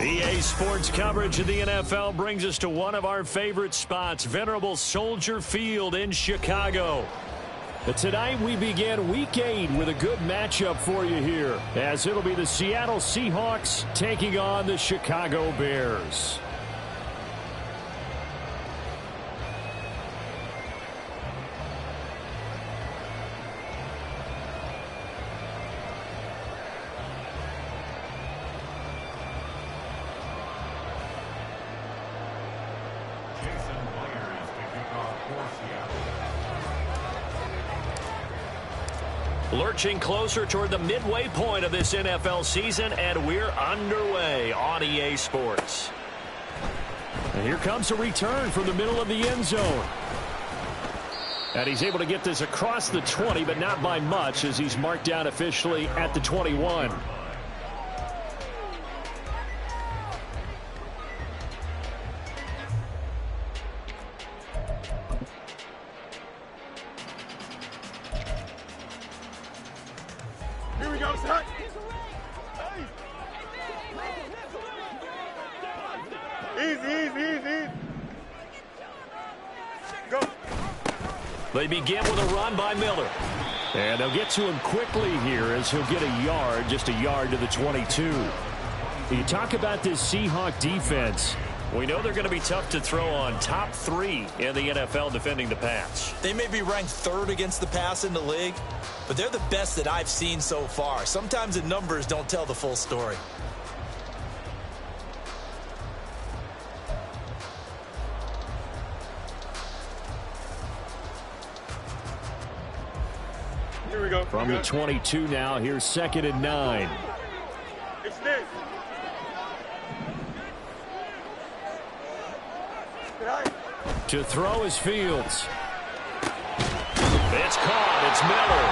EA Sports coverage of the NFL brings us to one of our favorite spots, venerable Soldier Field in Chicago. But tonight we begin Week 8 with a good matchup for you here, as it'll be the Seattle Seahawks taking on the Chicago Bears. Lurching closer toward the midway point of this NFL season, and we're underway on EA Sports. And here comes a return from the middle of the end zone. And he's able to get this across the 20, but not by much, as he's marked down officially at the 21. They begin with a run by Miller. And they'll get to him quickly here as he'll get a yard, just a yard to the 22. You talk about this Seahawk defense. We know they're going to be tough to throw on, top 3 in the NFL defending the pass. They may be ranked 3rd against the pass in the league, but they're the best that I've seen so far. Sometimes the numbers don't tell the full story. Here we go. From the 22 now, here's 2nd and 9. It's this. To throw is Fields. It's caught. It's Miller.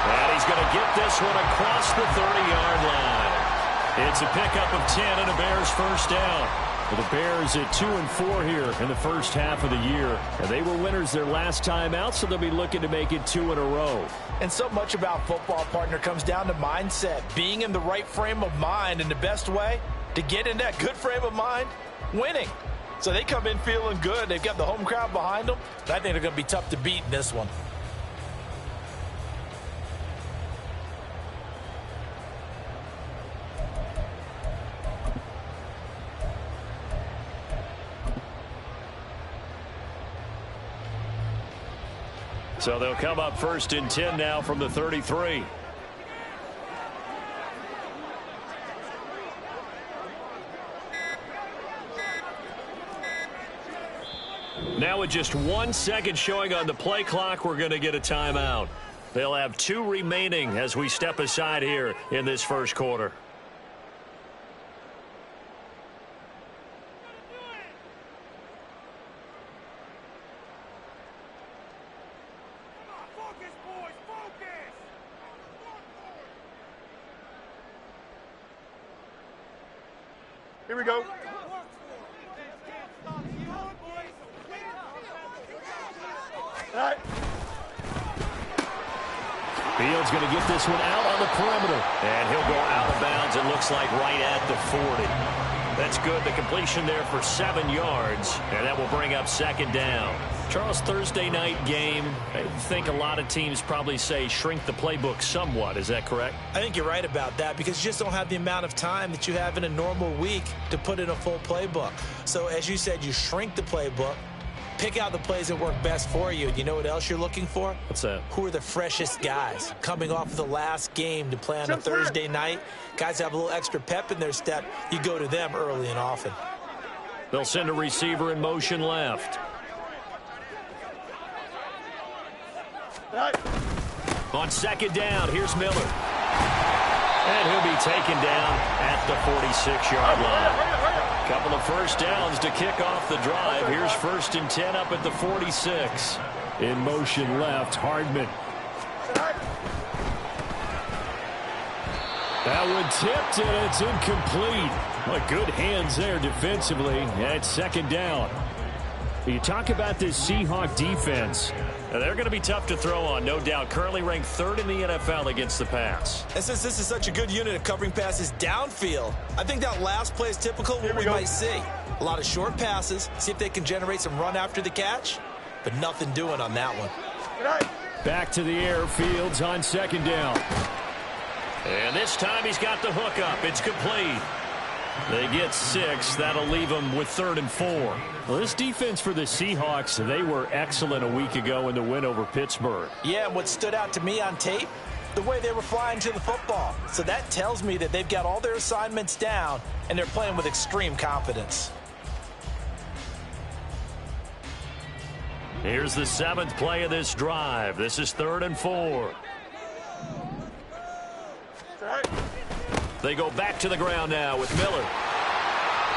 And he's going to get this one across the 30-yard line. It's a pickup of 10 and a Bears first down. Well, the Bears at 2-4 here in the first half of the year. And they were winners their last time out, so they'll be looking to make it 2 in a row. And so much about football, partner, comes down to mindset. Being in the right frame of mind, and the best way to get in that good frame of mind, winning. So they come in feeling good. They've got the home crowd behind them. But I think they're going to be tough to beat in this one. So they'll come up 1st and 10 now from the 33. Now with just 1 second showing on the play clock, we're going to get a timeout. They'll have 2 remaining as we step aside here in this first quarter. Here we go. Right. Fields going to get this one out on the perimeter. And he'll go out of bounds, it looks like, right at the 40. That's good. The completion there for 7 yards. And that will bring up 2nd down. Charles, Thursday night game, I think a lot of teams probably say shrink the playbook somewhat. Is that correct? I think you're right about that, because you just don't have the amount of time that you have in a normal week to put in a full playbook. So as you said, you shrink the playbook, pick out the plays that work best for you. And you know what else you're looking for? What's that? Who are the freshest guys coming off of the last game to play on a Thursday night? Guys have a little extra pep in their step. You go to them early and often. They'll send a receiver in motion left. Right. On 2nd down, here's Miller. And he'll be taken down at the 46-yard line. Couple of first downs to kick off the drive. Here's 1st and 10 up at the 46. In motion left, Hardman. That one tipped, and it's incomplete. Well, good hands there defensively, and it's 2nd down. You talk about this Seahawk defense. They're going to be tough to throw on, no doubt. Currently ranked 3rd in the NFL against the pass. And since this is such a good unit of covering passes downfield, I think that last play is typical of what we might see. A lot of short passes, see if they can generate some run after the catch, but nothing doing on that one. Back to the air, Fields on 2nd down. And this time he's got the hook up. It's complete. They get 6. That'll leave them with 3rd and 4. Well, this defense for the Seahawks, they were excellent a week ago in the win over Pittsburgh. Yeah, and what stood out to me on tape, the way they were flying to the football. So that tells me that they've got all their assignments down, and they're playing with extreme confidence. Here's the 7th play of this drive. This is 3rd and 4. They go back to the ground now with Miller.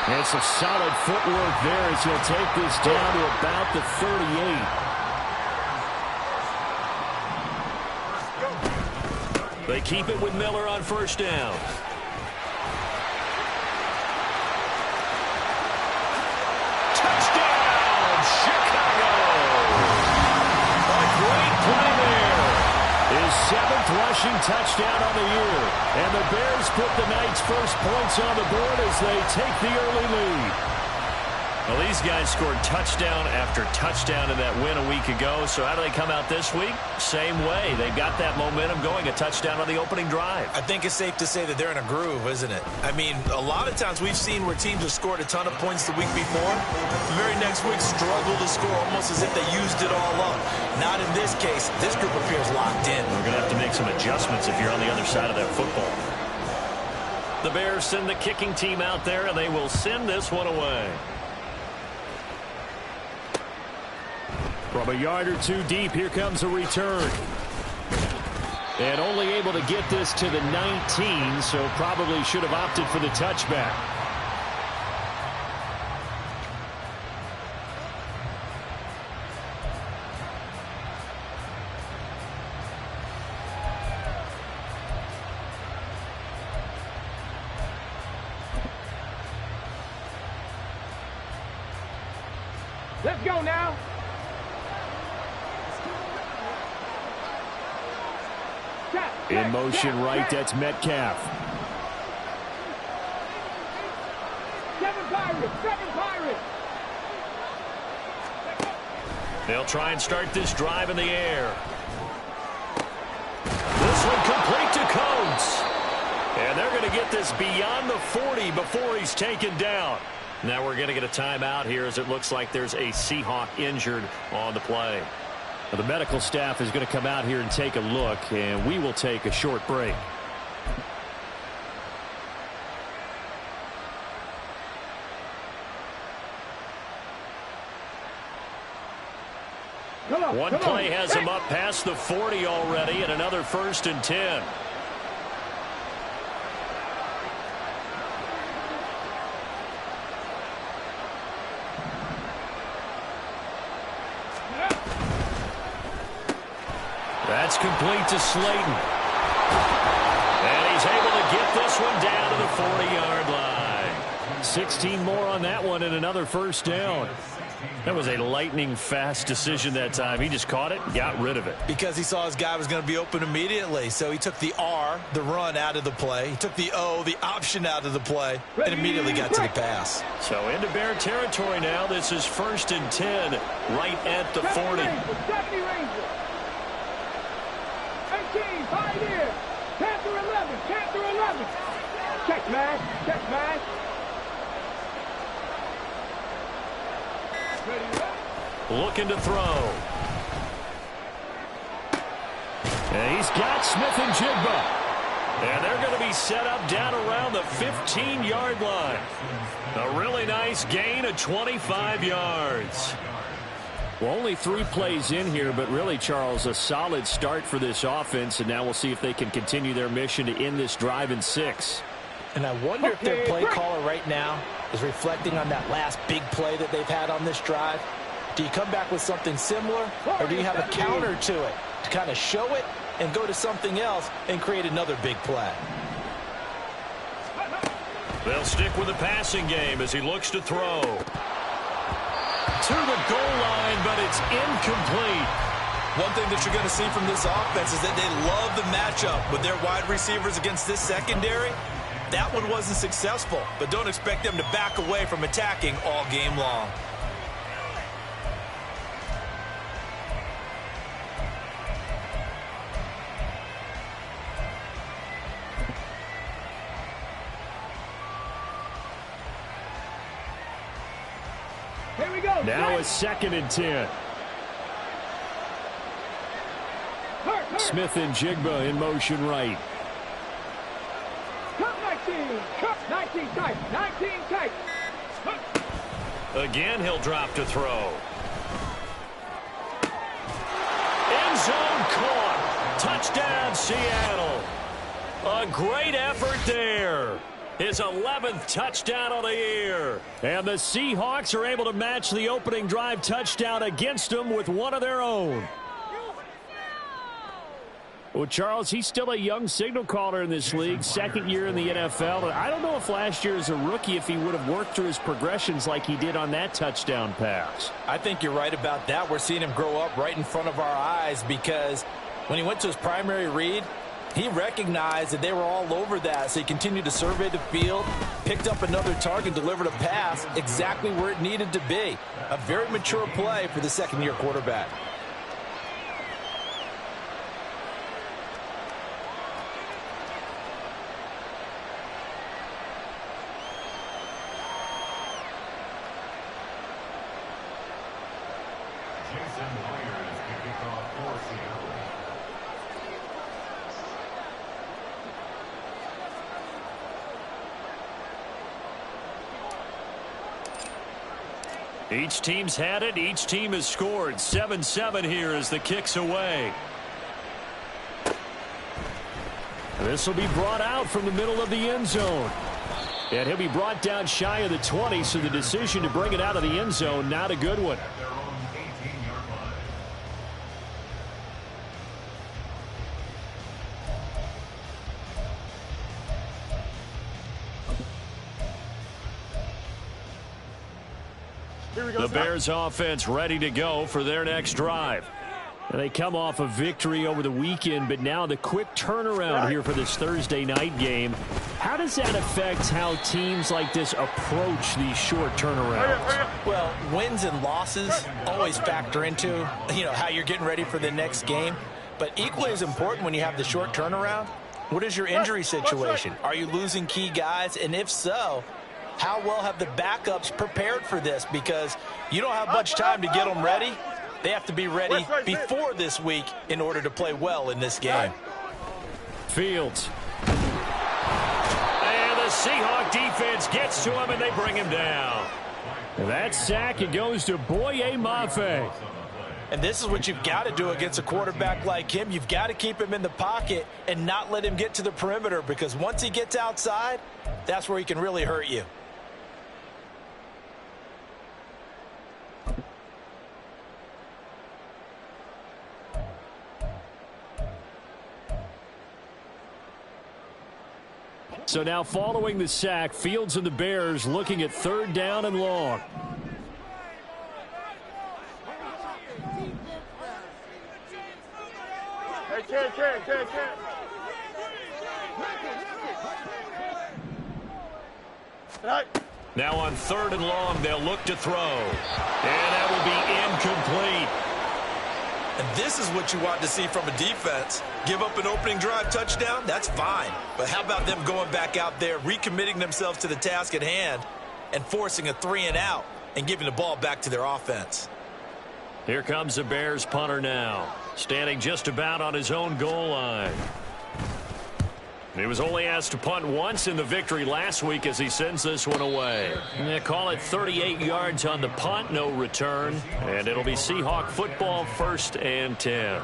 And some solid footwork there as he'll take this down to about the 38. They keep it with Miller on 1st down. Touchdown, Chicago! A great play there. His 7th rushing touchdown on the year. And the Bears put the night's first points on the board as they take the early lead. Well, these guys scored touchdown after touchdown in that win a week ago. So how do they come out this week? Same way. They got that momentum going, a touchdown on the opening drive. I think it's safe to say that they're in a groove, isn't it? I mean, a lot of times we've seen where teams have scored a ton of points the week before. The very next week struggle to score almost as if they used it all up. Not in this case. This group appears locked in. We're going to have to make some adjustments if you're on the other side of that football. The Bears send the kicking team out there, and they will send this one away. From a yard or 2 deep, here comes a return. And only able to get this to the 19, so probably should have opted for the touchback. Let's go now. In motion right, that's Metcalf. 7 Pirates. They'll try and start this drive in the air. This one complete to Coates. And they're going to get this beyond the 40 before he's taken down. Now we're going to get a timeout here as it looks like there's a Seahawk injured on the play. Now the medical staff is going to come out here and take a look, and we will take a short break. One play has him up past the 40 already, and another 1st and 10. That's complete to Slayton. And he's able to get this one down to the 40-yard line. 16 more on that one and another 1st down. That was a lightning-fast decision that time. He just caught it, got rid of it. Because he saw his guy was going to be open immediately. So he took the R, the run, out of the play. He took the O, the option, out of the play, and immediately got to the pass. So into Bear territory now. This is 1st and 10 right at the 40. 70 Rangers. 18, Pioneer. Panther 11, Panther 11. Check, man. Check, man. Looking to throw. And he's got Smith-Njigba. And they're going to be set up down around the 15-yard line. A really nice gain of 25 yards. Well, only 3 plays in here, but really, Charles, a solid start for this offense. And now we'll see if they can continue their mission to end this drive in 6. And I wonder if their play caller right now is reflecting on that last big play that they've had on this drive. Do you come back with something similar, or do you have a counter to it to kind of show it and go to something else and create another big play? They'll stick with the passing game as he looks to throw. To the goal line, but it's incomplete. One thing that you're going to see from this offense is that they love the matchup with their wide receivers against this secondary. That one wasn't successful, but don't expect them to back away from attacking all game long. Here we go. Now a 2nd and 10. Smith and Jigba in motion right. Cut 19. Cut 19 tight. 19 tight. Again, he'll drop to throw. End zone caught. Touchdown, Seattle. A great effort there. His 11th touchdown of the year. And the Seahawks are able to match the opening drive touchdown against them with one of their own. Well, Charles, he's still a young signal caller in this league, 2nd year in the NFL. I don't know if last year as a rookie if he would have worked through his progressions like he did on that touchdown pass. I think you're right about that. We're seeing him grow up right in front of our eyes because when he went to his primary read, he recognized that they were all over that, so he continued to survey the field, picked up another target, delivered a pass exactly where it needed to be. A very mature play for the 2nd-year quarterback. Each team's had it. Each team has scored. 7-7 here as the kick's away. This will be brought out from the middle of the end zone. And he'll be brought down shy of the 20, so the decision to bring it out of the end zone, not a good one. The Bears offense ready to go for their next drive. And they come off a victory over the weekend, but now the quick turnaround here for this Thursday night game. How does that affect how teams like this approach these short turnarounds? Well, wins and losses always factor into, how you're getting ready for the next game. But equally as important when you have the short turnaround, what is your injury situation? Are you losing key guys? And if so, how well have the backups prepared for this? Because you don't have much time to get them ready. They have to be ready before this week in order to play well in this game. Fields. And the Seahawk defense gets to him, and they bring him down. And that sack, it goes to Boye Mafe. And this is what you've got to do against a quarterback like him. You've got to keep him in the pocket and not let him get to the perimeter, because once he gets outside, that's where he can really hurt you. So now following the sack, Fields and the Bears looking at 3rd down and long. Now on 3rd and long, they'll look to throw. And that will be incomplete. And this is what you want to see from a defense. Give up an opening drive touchdown, that's fine. But how about them going back out there, recommitting themselves to the task at hand, and forcing a 3-and-out and giving the ball back to their offense? Here comes the Bears punter now, standing just about on his own goal line. He was only asked to punt once in the victory last week as he sends this one away. And they call it 38 yards on the punt, no return. And it'll be Seahawk football, 1st and 10.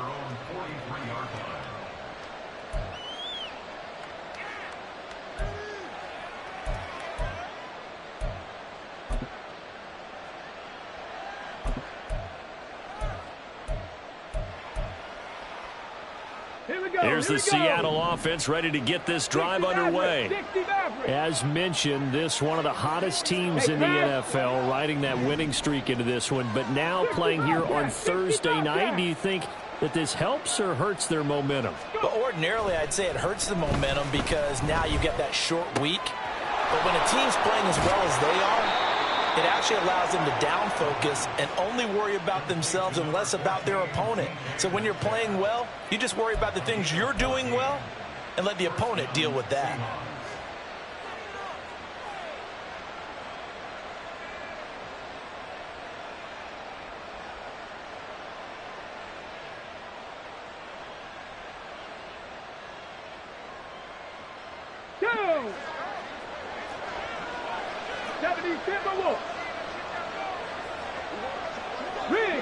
Here's the Seattle offense ready to get this drive underway. As mentioned, this one of the hottest teams in the NFL, riding that winning streak into this one. But now playing here on Thursday night, do you think that this helps or hurts their momentum? But ordinarily, I'd say it hurts the momentum because now you get that short week. But when a team's playing as well as they are, it actually allows them to down focus and only worry about themselves and less about their opponent. So when you're playing well, you just worry about the things you're doing well and let the opponent deal with that.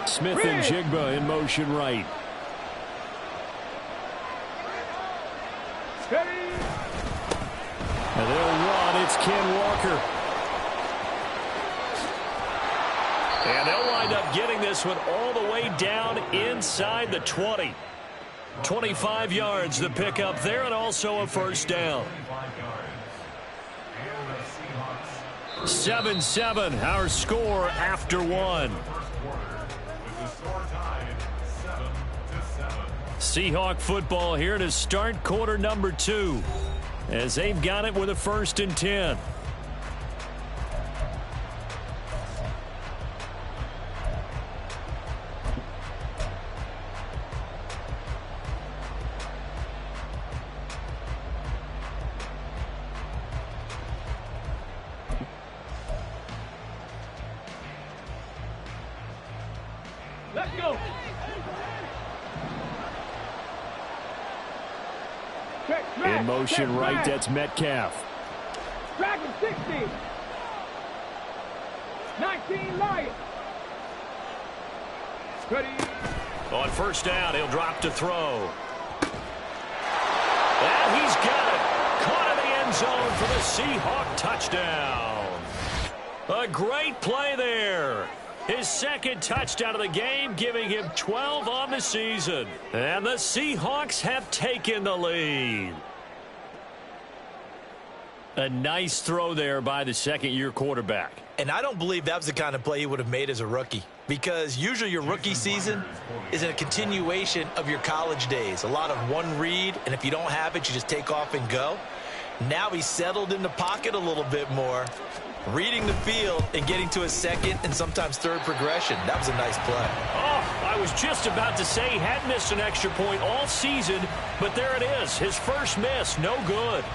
Smith and Jigba in motion right. And they'll run. It's Ken Walker. And they'll wind up getting this one all the way down inside the 20. 25 yards the pickup there, and also a first down. 7-7, our score after one. Seahawk football here to start quarter number 2 as they've got it with a 1st and 10. Let's go. In motion right, that's Metcalf. Dragon 60. 19 Lions. Ready. On first down, he'll drop to throw. And he's got it. Caught in the end zone for the Seahawk touchdown. A great play there. His 2nd touchdown of the game, giving him 12 on the season. And the Seahawks have taken the lead. A nice throw there by the 2nd-year quarterback. And I don't believe that was the kind of play he would have made as a rookie, because usually your rookie season is a continuation of your college days. A lot of one read, and if you don't have it, you just take off and go. Now he's settled in the pocket a little bit more, reading the field and getting to his 2nd and sometimes 3rd progression. That was a nice play. Oh, I was just about to say he had missed an extra point all season, but there it is. His first miss, no good.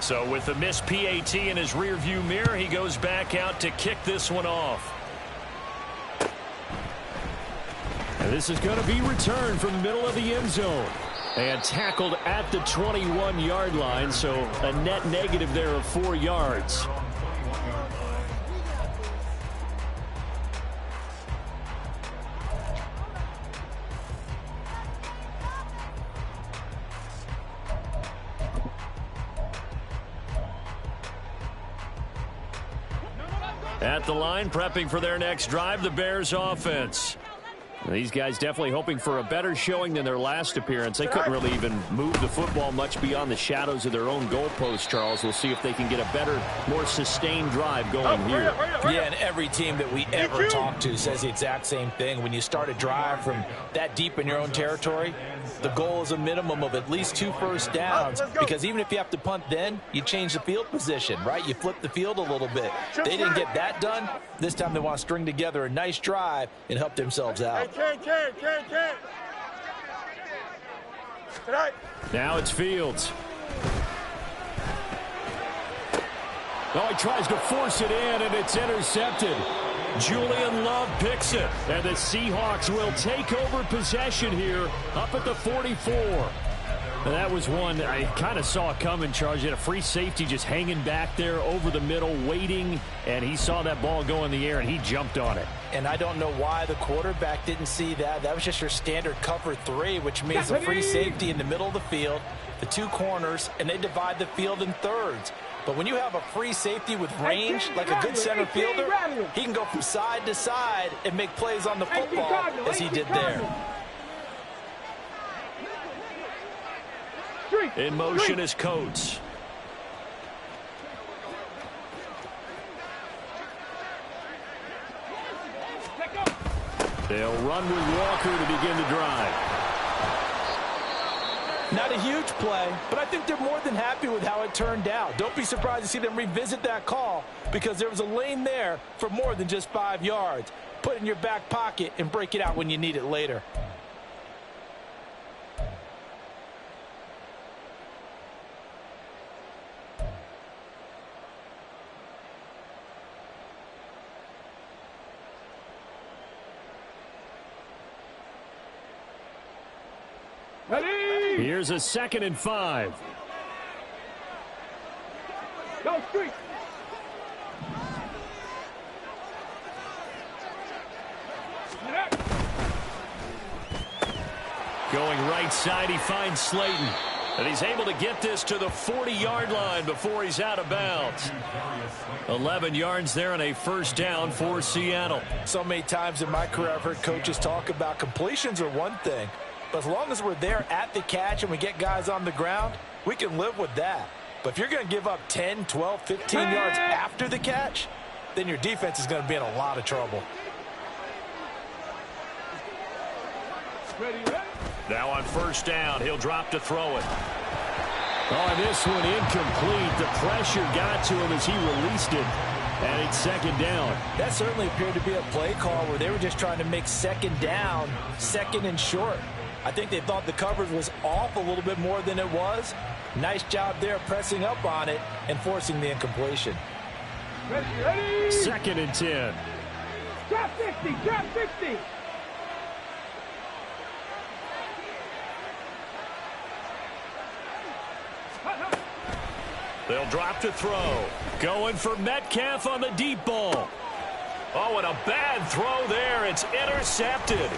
So with the missed PAT in his rearview mirror, he goes back out to kick this one off. And this is going to be returned from the middle of the end zone. And tackled at the 21-yard line, so a net negative there of 4 yards. At the line, prepping for their next drive, the Bears offense. These guys definitely hoping for a better showing than their last appearance. They couldn't really even move the football much beyond the shadows of their own goalpost, Charles. We'll see if they can get a better, more sustained drive going here. Yeah, and every team that we ever talk to says the exact same thing. When you start a drive from that deep in your own territory, the goal is a minimum of at least 2 first downs, because even if you have to punt then, you change the field position, right? You flip the field a little bit. They didn't get that done. This time they want to string together a nice drive and help themselves out. Now it's Fields. Oh, he tries to force it in, and it's intercepted. Julian Love picks it, and the Seahawks will take over possession here up at the 44. And that was one I kind of saw coming, Charles. You had a free safety just hanging back there over the middle, waiting, and he saw that ball go in the air, and he jumped on it. And I don't know why the quarterback didn't see that. That was just your standard cover 3, which means a free safety in the middle of the field, the 2 corners, and they divide the field in thirds. But when you have a free safety with range, like a good center fielder, he can go from side to side and make plays on the football as he did there. In motion is Coates. They'll run with Walker to begin the drive. Not a huge play, but I think they're more than happy with how it turned out. Don't be surprised to see them revisit that call because there was a lane there for more than just 5 yards. Put it in your back pocket and break it out when you need it later. Here's a 2nd and 5. Go street. Going right side, he finds Slayton. And he's able to get this to the 40-yard line before he's out of bounds. 11 yards there and a first down for Seattle. So many times in my career I've heard coaches talk about completions are one thing. But as long as we're there at the catch and we get guys on the ground, we can live with that. But if you're going to give up 10, 12, 15 yards after the catch, then your defense is going to be in a lot of trouble. Now on first down, he'll drop to throw it. Oh, this one incomplete. The pressure got to him as he released it. And it's 2nd down. That certainly appeared to be a play call where they were just trying to make 2nd down, 2nd and short. I think they thought the coverage was off a little bit more than it was. Nice job there pressing up on it and forcing the incompletion. Ready. 2nd and 10. Drop 60, drop 60. They'll drop to throw. Going for Metcalf on the deep ball. Oh, and a bad throw there. It's intercepted.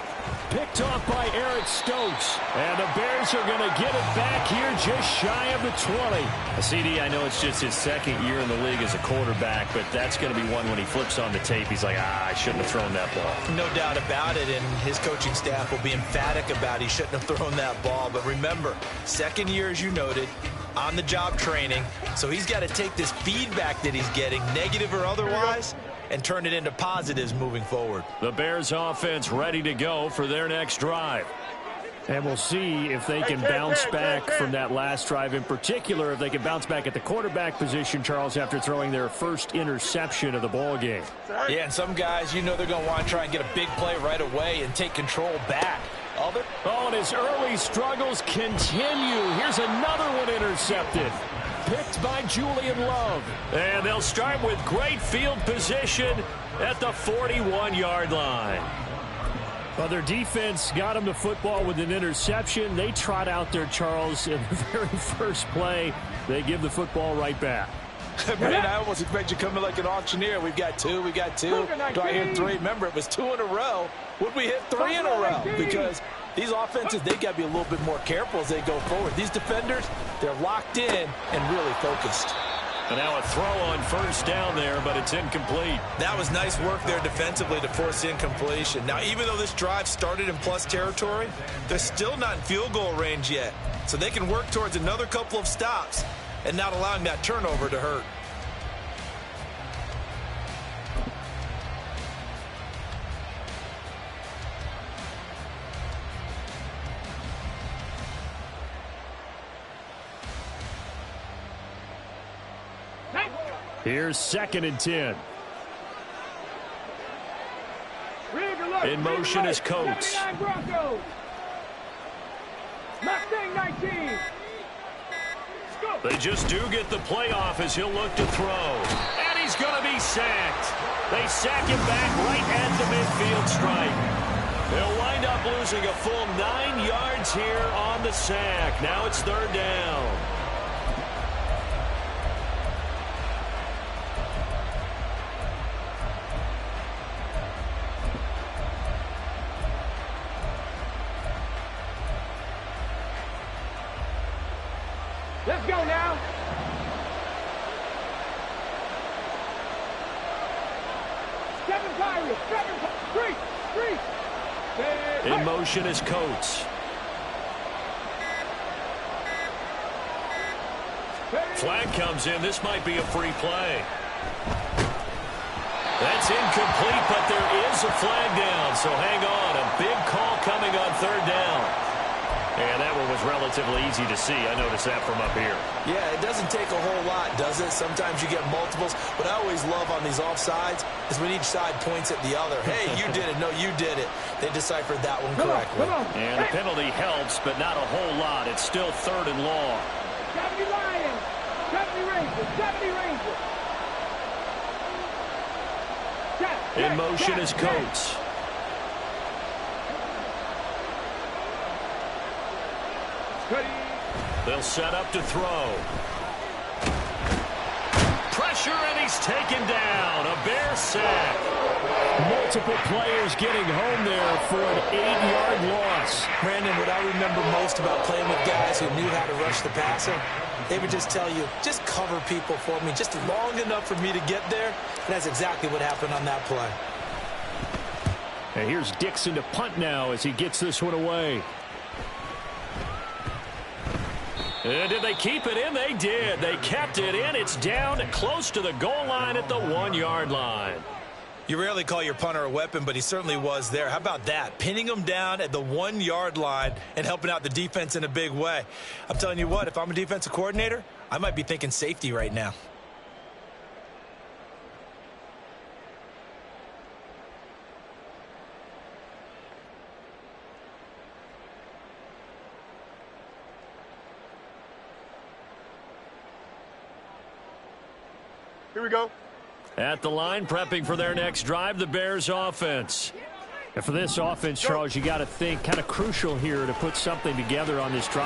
Picked off by Eric Stokes. And the Bears are going to get it back here just shy of the 20. CD, I know it's just his 2nd year in the league as a quarterback, but that's going to be one when he flips on the tape. He's like, I shouldn't have thrown that ball. No doubt about it, and his coaching staff will be emphatic about he shouldn't have thrown that ball. But remember, 2nd year, as you noted, on-the-job training. So he's got to take this feedback that he's getting, negative or otherwise, and turn it into positives moving forward. The Bears offense ready to go for their next drive. And we'll see if they can bounce back from that last drive, in particular, if they can bounce back at the quarterback position, Charles, after throwing their first interception of the ball game. Yeah, and some guys, you know they're going to want to try and get a big play right away and take control back. Oh, and his early struggles continue. Here's another one intercepted. Picked by Julian Love. And they'll start with great field position at the 41-yard line. Well, their defense got him the football with an interception. They trot out there, Charles, in the very first play. They give the football right back. Man, I almost expect you coming like an auctioneer. We've got two. Do I hear 3? Remember, it was 2 in a row. Would we hit 3 in a row? Because these offenses, they got to be a little bit more careful as they go forward. These defenders, they're locked in and really focused. And now a throw on first down there, but it's incomplete. That was nice work there defensively to force the incompletion. Now, even though this drive started in plus territory, they're still not in field goal range yet. So they can work towards another couple of stops and not allowing that turnover to hurt. Here's 2nd and 10. In motion is Coates. Mustang 19. They just do get the playoff as he'll look to throw. And he's going to be sacked. They sack him back right at the midfield stripe. They'll wind up losing a full 9 yards here on the sack. Now it's 3rd down. Let's go now. Pirates. 3. In motion is Coates. Flag comes in. This might be a free play. That's incomplete, but there is a flag down, so hang on. A big call coming on third down. And that one was relatively easy to see. I noticed that from up here. Yeah, it doesn't take a whole lot, does it? Sometimes you get multiples. What I always love on these offsides is when each side points at the other. Hey, you did it. No, you did it. They deciphered that one correctly. And the penalty helps, but not a whole lot. It's still 3rd and long. 70 Lions. 70 Rangers. 70 Rangers. In motion is Coates. They'll set up to throw. Pressure, and he's taken down. A Bear sack. Multiple players getting home there for an 8-yard loss. Brandon, what I remember most about playing with guys who knew how to rush the passer, they would just tell you, just cover people for me, just long enough for me to get there. And that's exactly what happened on that play. And here's Dixon to punt now as he gets this one away. And did they keep it in? They did. They kept it in. It's down close to the goal line at the 1-yard line. You rarely call your punter a weapon, but he certainly was there. How about that? Pinning him down at the 1-yard line and helping out the defense in a big way. I'm telling you what, if I'm a defensive coordinator, I might be thinking safety right now. Here we go. At the line, prepping for their next drive, the Bears offense. And for this offense, Charles, you got to think kind of crucial here to put something together on this drive.